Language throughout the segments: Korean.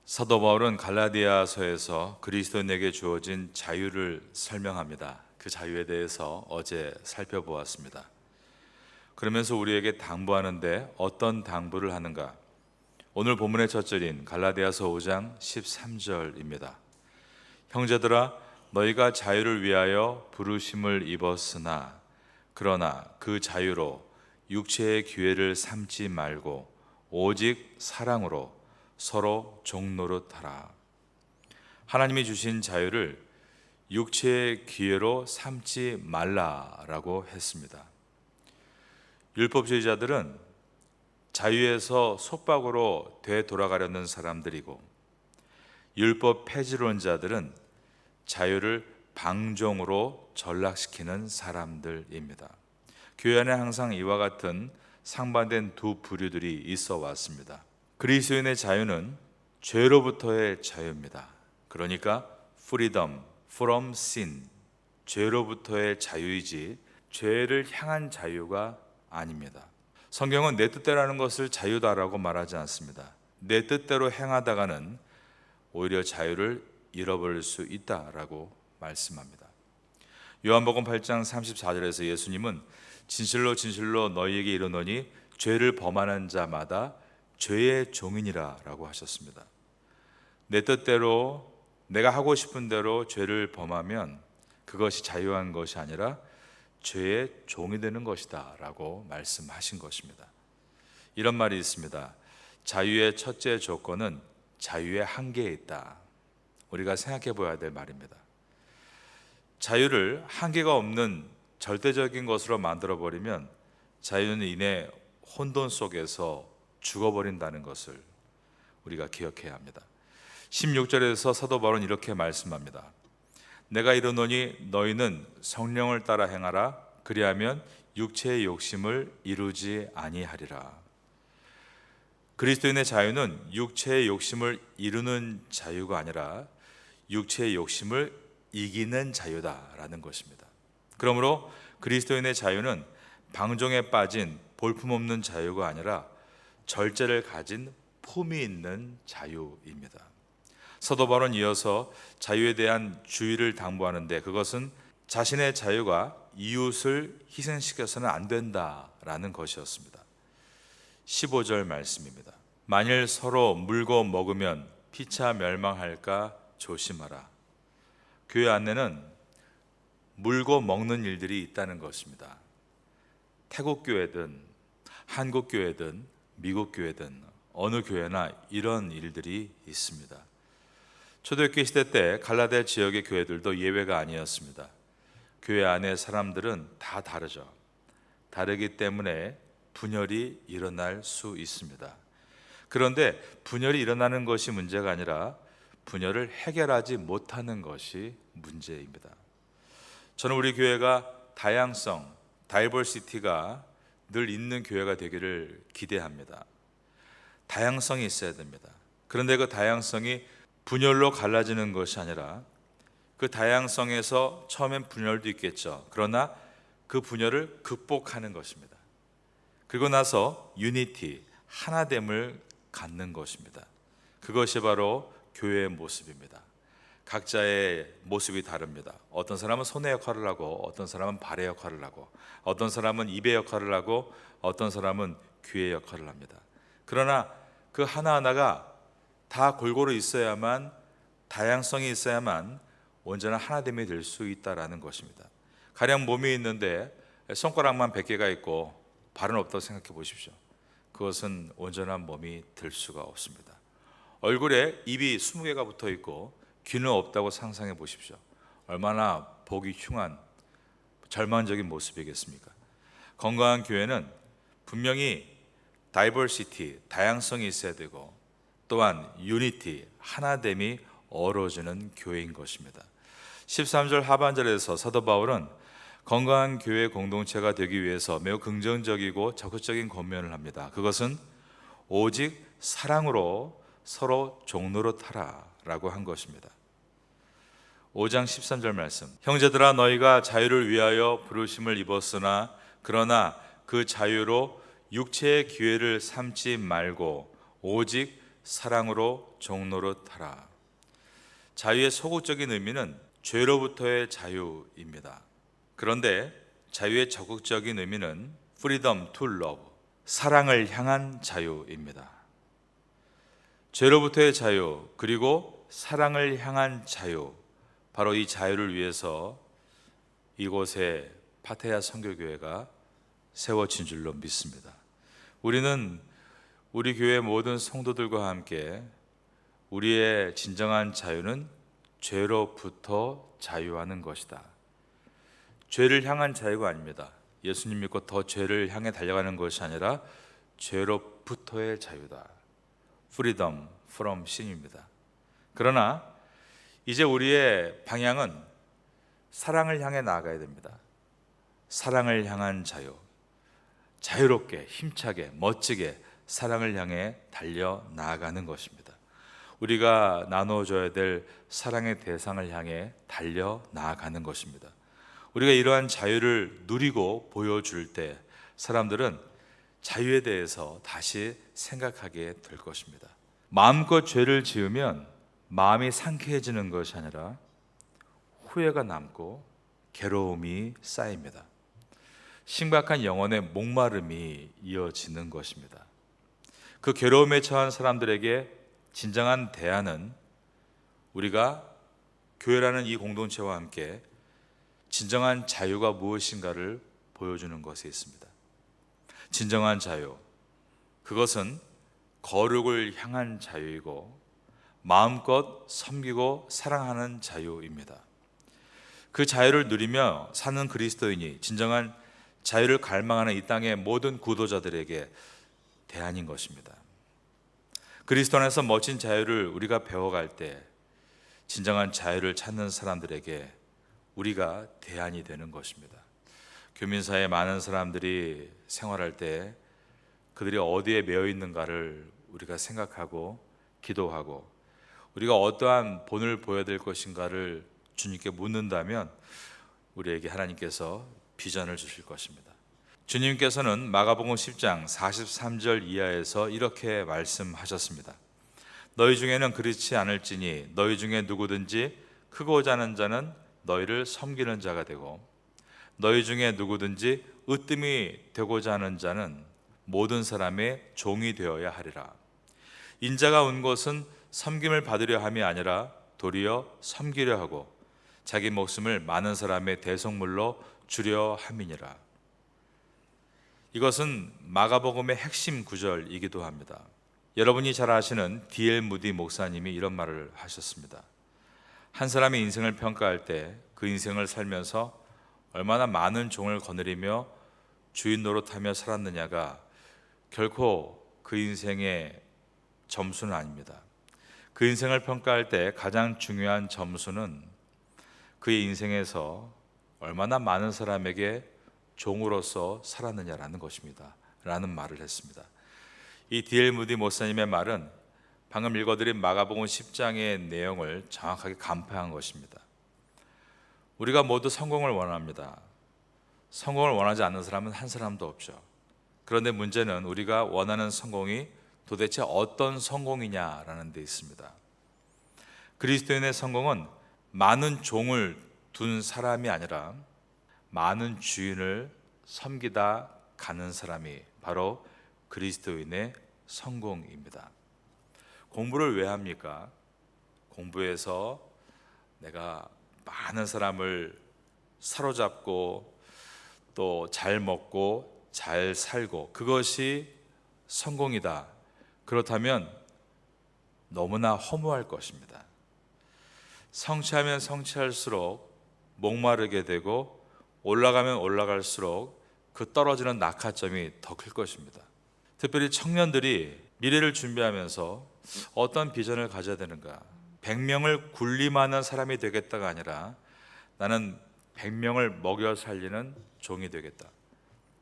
사도 바울은 갈라디아서에서 그리스도인에게 주어진 자유를 설명합니다. 그 자유에 대해서 어제 살펴보았습니다. 그러면서 우리에게 당부하는데 어떤 당부를 하는가? 오늘 본문의 첫 절인 갈라디아서 5장 13절입니다. 형제들아, 너희가 자유를 위하여 부르심을 입었으나 그러나 그 자유로 육체의 기회를 삼지 말고 오직 사랑으로 서로 종노릇하라. 하나님이 주신 자유를 육체의 기회로 삼지 말라라고 했습니다. 율법주의자들은 자유에서 속박으로 되돌아가려는 사람들이고, 율법 폐지론자들은 자유를 방종으로 전락시키는 사람들입니다. 교회 안에 항상 이와 같은 상반된 두 부류들이 있어 왔습니다. 그리스도인의 자유는 죄로부터의 자유입니다. 그러니까 freedom from sin, 죄로부터의 자유이지 죄를 향한 자유가 아닙니다. 성경은 내 뜻대로 하는 것을 자유다라고 말하지 않습니다. 내 뜻대로 행하다가는 오히려 자유를 잃어버릴 수 있다라고 말씀합니다. 요한복음 8장 34절에서 예수님은 진실로 진실로 너희에게 이르노니 죄를 범하는 자마다 죄의 종이니라 라고 하셨습니다. 내 뜻대로 내가 하고 싶은 대로 죄를 범하면 그것이 자유한 것이 아니라 죄의 종이 되는 것이다 라고 말씀하신 것입니다. 이런 말이 있습니다. 자유의 첫째 조건은 자유의 한계에 있다. 우리가 생각해 보아야 될 말입니다. 자유를 한계가 없는 절대적인 것으로 만들어 버리면 자유는 이내 혼돈 속에서 죽어버린다는 것을 우리가 기억해야 합니다. 16절에서 사도 바울은 이렇게 말씀합니다. 내가 이르노니 너희는 성령을 따라 행하라. 그리하면 육체의 욕심을 이루지 아니하리라. 그리스도인의 자유는 육체의 욕심을 이루는 자유가 아니라 육체의 욕심을 이기는 자유다라는 것입니다. 그러므로 그리스도인의 자유는 방종에 빠진 볼품없는 자유가 아니라 절제를 가진 품이 있는 자유입니다. 사도 바울은 이어서 자유에 대한 주의를 당부하는데 그것은 자신의 자유가 이웃을 희생시켜서는 안 된다라는 것이었습니다. 15절 말씀입니다. 만일 서로 물고 먹으면 피차 멸망할까 조심하라. 교회 안에는 물고 먹는 일들이 있다는 것입니다. 태국 교회든 한국 교회든 미국 교회든 어느 교회나 이런 일들이 있습니다. 초대교회 시대 때 갈라디아 지역의 교회들도 예외가 아니었습니다. 교회 안의 사람들은 다 다르죠. 다르기 때문에 분열이 일어날 수 있습니다. 그런데 분열이 일어나는 것이 문제가 아니라 분열을 해결하지 못하는 것이 문제입니다. 저는 우리 교회가 다양성, 다이버시티가 늘 있는 교회가 되기를 기대합니다. 다양성이 있어야 됩니다. 그런데 그 다양성이 분열로 갈라지는 것이 아니라 그 다양성에서 처음엔 분열도 있겠죠. 그러나 그 분열을 극복하는 것입니다. 그리고 나서 유니티, 하나됨을 갖는 것입니다. 그것이 바로 교회의 모습입니다. 각자의 모습이 다릅니다. 어떤 사람은 손의 역할을 하고 어떤 사람은 발의 역할을 하고 어떤 사람은 입의 역할을 하고 어떤 사람은 귀의 역할을 합니다. 그러나 그 하나하나가 다 골고루 있어야만, 다양성이 있어야만 온전한 하나됨이 될 수 있다라는 것입니다. 가령 몸이 있는데 손가락만 100개가 있고 발은 없다고 생각해 보십시오. 그것은 온전한 몸이 될 수가 없습니다. 얼굴에 입이 20개가 붙어 있고 귀는 없다고 상상해 보십시오. 얼마나 보기 흉한 절망적인 모습이겠습니까? 건강한 교회는 분명히 다이버시티, 다양성이 있어야 되고 또한 유니티, 하나됨이 어우러지는 교회인 것입니다. 13절 하반절에서 사도 바울은 건강한 교회 공동체가 되기 위해서 매우 긍정적이고 적극적인 권면을 합니다. 그것은 오직 사랑으로 서로 종노릇하라 라고 한 것입니다. 5장 13절 말씀. 형제들아, 너희가 자유를 위하여 부르심을 입었으나 그러나 그 자유로 육체의 기회를 삼지 말고 오직 사랑으로 종노릇하라. 자유의 소극적인 의미는 죄로부터의 자유입니다. 그런데 자유의 적극적인 의미는 freedom to love, 사랑을 향한 자유입니다. 죄로부터의 자유, 그리고 사랑을 향한 자유, 바로 이 자유를 위해서 이곳에 파테야 선교교회가 세워진 줄로 믿습니다. 우리는 우리 교회 모든 성도들과 함께 우리의 진정한 자유는 죄로부터 자유하는 것이다. 죄를 향한 자유가 아닙니다. 예수님 믿고 더 죄를 향해 달려가는 것이 아니라 죄로부터의 자유다. Freedom from sin입니다. 그러나 이제 우리의 방향은 사랑을 향해 나아가야 됩니다. 사랑을 향한 자유, 자유롭게, 힘차게, 멋지게 사랑을 향해 달려 나아가는 것입니다. 우리가 나눠줘야 될 사랑의 대상을 향해 달려 나아가는 것입니다. 우리가 이러한 자유를 누리고 보여줄 때 사람들은 자유에 대해서 다시 생각하게 될 것입니다. 마음껏 죄를 지으면 마음이 상쾌해지는 것이 아니라 후회가 남고 괴로움이 쌓입니다. 심각한 영혼의 목마름이 이어지는 것입니다. 그 괴로움에 처한 사람들에게 진정한 대안은 우리가 교회라는 이 공동체와 함께 진정한 자유가 무엇인가를 보여주는 것에 있습니다. 진정한 자유, 그것은 거룩을 향한 자유이고 마음껏 섬기고 사랑하는 자유입니다. 그 자유를 누리며 사는 그리스도인이 진정한 자유를 갈망하는 이 땅의 모든 구도자들에게 대안인 것입니다. 그리스도 안에서 멋진 자유를 우리가 배워갈 때 진정한 자유를 찾는 사람들에게 우리가 대안이 되는 것입니다. 교민사에 많은 사람들이 생활할 때 그들이 어디에 매여 있는가를 우리가 생각하고 기도하고 우리가 어떠한 본을 보여야 될 것인가를 주님께 묻는다면 우리에게 하나님께서 비전을 주실 것입니다. 주님께서는 마가복음 10장 43절 이하에서 이렇게 말씀하셨습니다. 너희 중에는 그렇지 않을지니 너희 중에 누구든지 크고자 하는 자는 너희를 섬기는 자가 되고 너희 중에 누구든지 으뜸이 되고자 하는 자는 모든 사람의 종이 되어야 하리라. 인자가 온 것은 섬김을 받으려 함이 아니라 도리어 섬기려 하고 자기 목숨을 많은 사람의 대속물로 주려 함이니라. 이것은 마가복음의 핵심 구절이기도 합니다. 여러분이 잘 아시는 D.L. 무디 목사님이 이런 말을 하셨습니다. 한 사람의 인생을 평가할 때 그 인생을 살면서 얼마나 많은 종을 거느리며 주인 노릇하며 살았느냐가 결코 그 인생의 점수는 아닙니다. 그 인생을 평가할 때 가장 중요한 점수는 그의 인생에서 얼마나 많은 사람에게 종으로서 살았느냐라는 것입니다. 라는 말을 했습니다. 이 D.L. 무디 목사님의 말은 방금 읽어드린 마가복음 10장의 내용을 정확하게 간파한 것입니다. 우리가 모두 성공을 원합니다. 성공을 원하지 않는 사람은 한 사람도 없죠. 그런데 문제는 우리가 원하는 성공이 도대체 어떤 성공이냐라는 데 있습니다. 그리스도인의 성공은 많은 종을 둔 사람이 아니라 많은 주인을 섬기다 가는 사람이 바로 그리스도인의 성공입니다. 공부를 왜 합니까? 공부해서 내가 많은 사람을 사로잡고 또 잘 먹고 잘 살고 그것이 성공이다. 그렇다면 너무나 허무할 것입니다. 성취하면 성취할수록 목마르게 되고 올라가면 올라갈수록 그 떨어지는 낙하점이 더 클 것입니다. 특별히 청년들이 미래를 준비하면서 어떤 비전을 가져야 되는가? 100명을 군림하는 사람이 되겠다가 아니라 나는 100명을 먹여 살리는 종이 되겠다.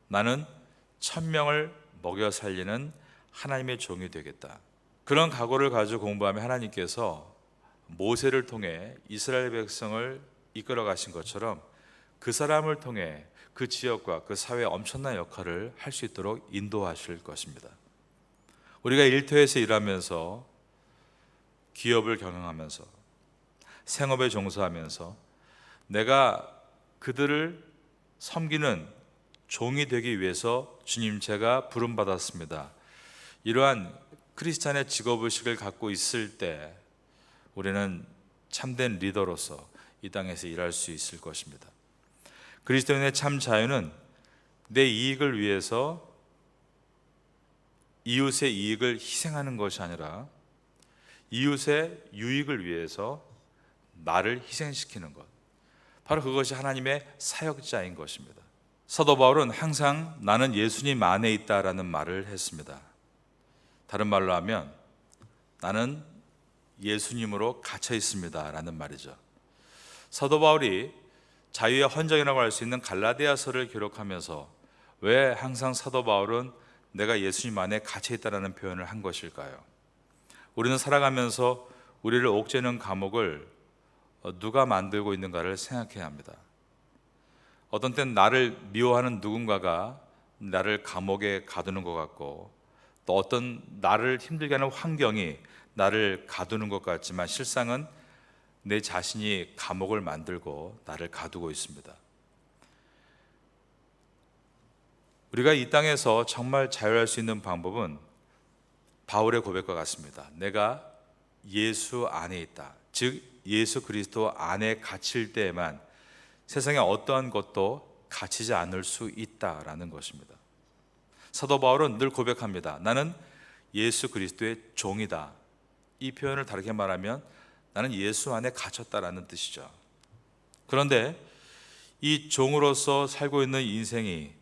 나는 1000명을 먹여 살리는 하나님의 종이 되겠다. 그런 각오를 가지고 공부하면 하나님께서 모세를 통해 이스라엘 백성을 이끌어 가신 것처럼 그 사람을 통해 그 지역과 그 사회에 엄청난 역할을 할 수 있도록 인도하실 것입니다. 우리가 일터에서 일하면서 기업을 경영하면서 생업에 종사하면서 내가 그들을 섬기는 종이 되기 위해서 주님 제가 부름받았습니다. 이러한 크리스찬의 직업의식을 갖고 있을 때 우리는 참된 리더로서 이 땅에서 일할 수 있을 것입니다. 그리스도인의 참 자유는 내 이익을 위해서 이웃의 이익을 희생하는 것이 아니라 이웃의 유익을 위해서 나를 희생시키는 것, 바로 그것이 하나님의 사역자인 것입니다. 사도 바울은 항상 나는 예수님 안에 있다라는 말을 했습니다. 다른 말로 하면 나는 예수님으로 갇혀 있습니다 라는 말이죠. 사도 바울이 자유의 헌정이라고 할 수 있는 갈라디아서를 기록하면서 왜 항상 사도 바울은 내가 예수님 안에 갇혀 있다라는 표현을 한 것일까요? 우리는 살아가면서 우리를 옥죄는 감옥을 누가 만들고 있는가를 생각해야 합니다. 어떤 땐 나를 미워하는 누군가가 나를 감옥에 가두는 것 같고, 또 어떤 나를 힘들게 하는 환경이 나를 가두는 것 같지만 실상은 내 자신이 감옥을 만들고 나를 가두고 있습니다. 우리가 이 땅에서 정말 자유할 수 있는 방법은 바울의 고백과 같습니다. 내가 예수 안에 있다. 즉 예수 그리스도 안에 갇힐 때에만 세상에 어떠한 것도 갇히지 않을 수 있다라는 것입니다. 사도 바울은 늘 고백합니다. 나는 예수 그리스도의 종이다. 이 표현을 다르게 말하면 나는 예수 안에 갇혔다라는 뜻이죠. 그런데 이 종으로서 살고 있는 인생이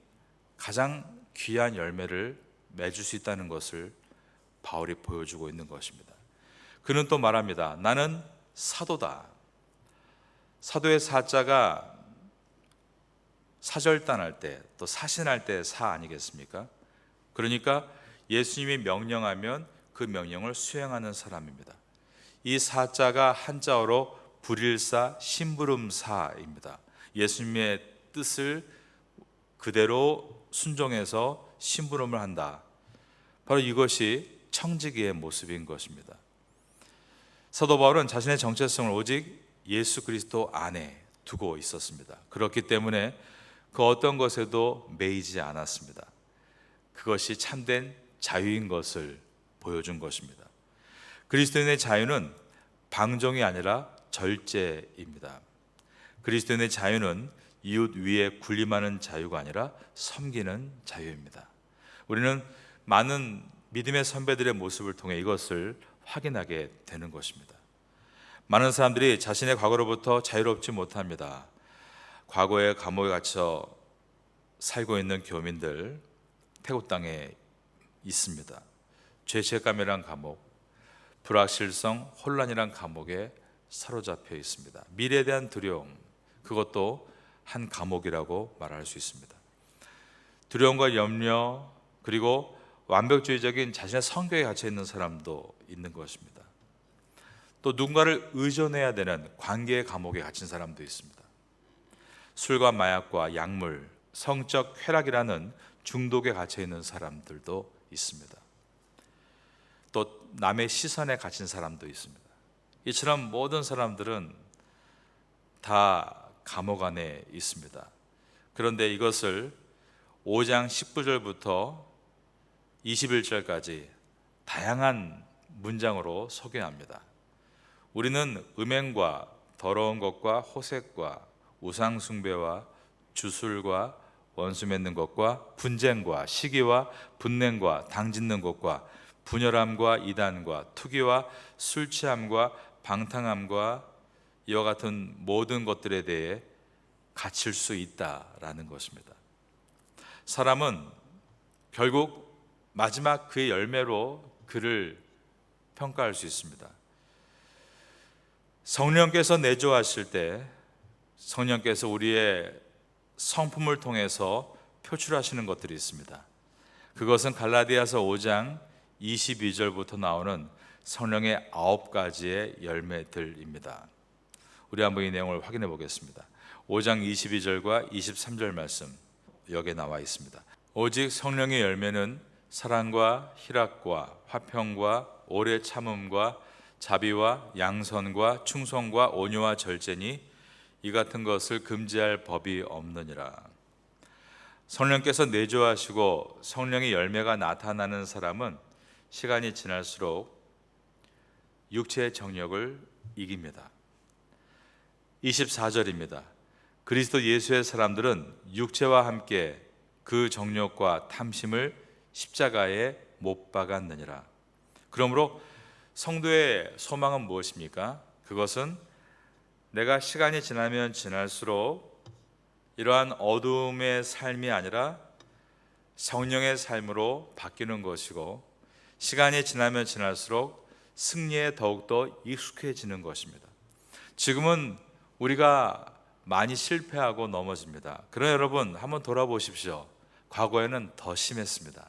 가장 귀한 열매를 맺을 수 있다는 것을 바울이 보여주고 있는 것입니다. 그는 또 말합니다. 나는 사도다. 사도의 사자가 사절단할 때, 또 사신할 때 사 아니겠습니까? 그러니까 예수님이 명령하면 그 명령을 수행하는 사람입니다. 이 사자가 한자어로 불일사 심부름사입니다. 예수님의 뜻을 그대로 순종해서 심부름을 한다. 바로 이것이 청지기의 모습인 것입니다. 사도 바울은 자신의 정체성을 오직 예수 그리스도 안에 두고 있었습니다. 그렇기 때문에 그 어떤 것에도 매이지 않았습니다. 그것이 참된 자유인 것을 보여준 것입니다. 그리스도인의 자유는 방종이 아니라 절제입니다. 그리스도인의 자유는 이웃 위에 군림하는 자유가 아니라 섬기는 자유입니다. 우리는 많은 믿음의 선배들의 모습을 통해 이것을 확인하게 되는 것입니다. 많은 사람들이 자신의 과거로부터 자유롭지 못합니다. 과거에 감옥에 갇혀 살고 있는 교민들 태국 땅에 있습니다. 죄책감이란 감옥, 불확실성, 혼란이란 감옥에 사로잡혀 있습니다. 미래에 대한 두려움, 그것도 한 감옥이라고 말할 수 있습니다. 두려움과 염려, 그리고 완벽주의적인 자신의 성격에 갇혀 있는 사람도 있는 것입니다. 또 누군가를 의존해야 되는 관계의 감옥에 갇힌 사람도 있습니다. 술과 마약과 약물, 성적 쾌락이라는 중독에 갇혀 있는 사람들도 있습니다. 또 남의 시선에 갇힌 사람도 있습니다. 이처럼 모든 사람들은 다 감옥 안에 있습니다. 그런데 이것을 5장 19절부터 21절까지 다양한 문장으로 소개합니다. 우리는 음행과 더러운 것과 호색과 우상 숭배와 주술과 원수 맺는 것과 분쟁과 시기와 분냉과 당짓는 것과 분열함과 이단과 투기와 술 취함과 방탕함과 이와 같은 모든 것들에 대해 갇힐 수 있다라는 것입니다. 사람은 결국 마지막 그의 열매로 그를 평가할 수 있습니다. 성령께서 내주하실 때 성령께서 우리의 성품을 통해서 표출하시는 것들이 있습니다. 그것은 갈라디아서 5장 22절부터 나오는 성령의 9가지의 열매들입니다. 우리 한번 이 내용을 확인해 보겠습니다. 5장 22절과 23절 말씀 여기에 나와 있습니다. 오직 성령의 열매는 사랑과 희락과 화평과 오래 참음과 자비와 양선과 충성과 온유와 절제니 이 같은 것을 금지할 법이 없느니라. 성령께서 내주하시고 성령의 열매가 나타나는 사람은 시간이 지날수록 육체의 정욕을 이깁니다. 24절입니다. 그리스도 예수의 사람들은 육체와 함께 그 정욕과 탐심을 십자가에 못 박았느니라. 그러므로 성도의 소망은 무엇입니까? 그것은 내가 시간이 지나면 지날수록 이러한 어둠의 삶이 아니라 성령의 삶으로 바뀌는 것이고, 시간이 지나면 지날수록 승리에 더욱더 익숙해지는 것입니다. 지금은 우리가 많이 실패하고 넘어집니다. 그러나 여러분 한번 돌아보십시오. 과거에는 더 심했습니다.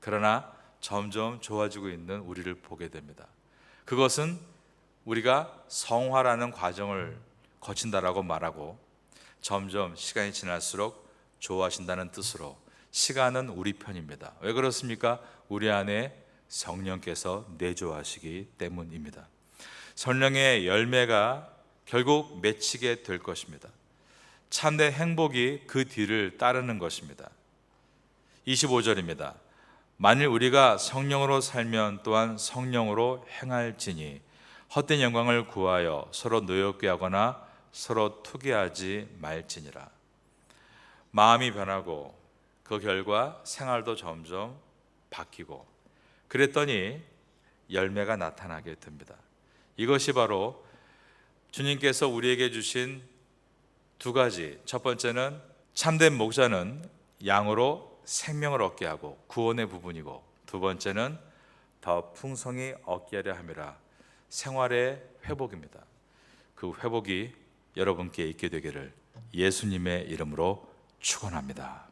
그러나 점점 좋아지고 있는 우리를 보게 됩니다. 그것은 우리가 성화라는 과정을 거친다라고 말하고, 점점 시간이 지날수록 좋아하신다는 뜻으로 시간은 우리 편입니다. 왜 그렇습니까? 우리 안에 성령께서 내조하시기 때문입니다. 성령의 열매가 결국 맺히게 될 것입니다. 참된 행복이 그 뒤를 따르는 것입니다. 25절입니다. 만일 우리가 성령으로 살면 또한 성령으로 행할지니 헛된 영광을 구하여 서로 노엽게 하거나 서로 투기하지 말지니라. 마음이 변하고 그 결과 생활도 점점 바뀌고, 그랬더니 열매가 나타나게 됩니다. 이것이 바로 주님께서 우리에게 주신 두 가지, 첫 번째는 참된 목자는 양으로 생명을 얻게 하고 구원의 부분이고, 두 번째는 더 풍성히 얻게 하려 함이라, 생활의 회복입니다. 그 회복이 여러분께 있게 되기를 예수님의 이름으로 축원합니다.